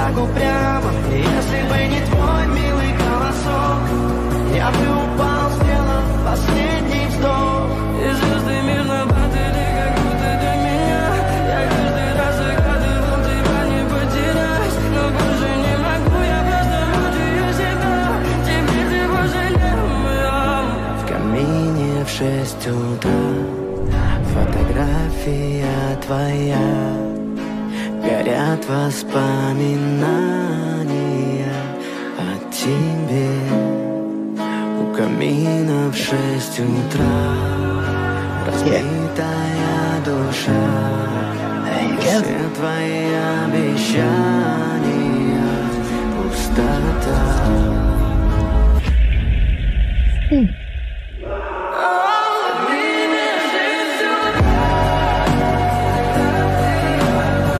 так упрямо. Если бы не твой милый голосок, я бы упал, сделав последний вздох. И звезды мирно падали, как будто для меня. Я каждый раз загадывал тебя не потерять, но больше не могу, я просто мучаю себя. Теперь ты больше не моя. В камине в 6 утра фотография твоя, горят воспоминания о тебе. У камина в 6 утра разбитая душа, все твои обещания пустота.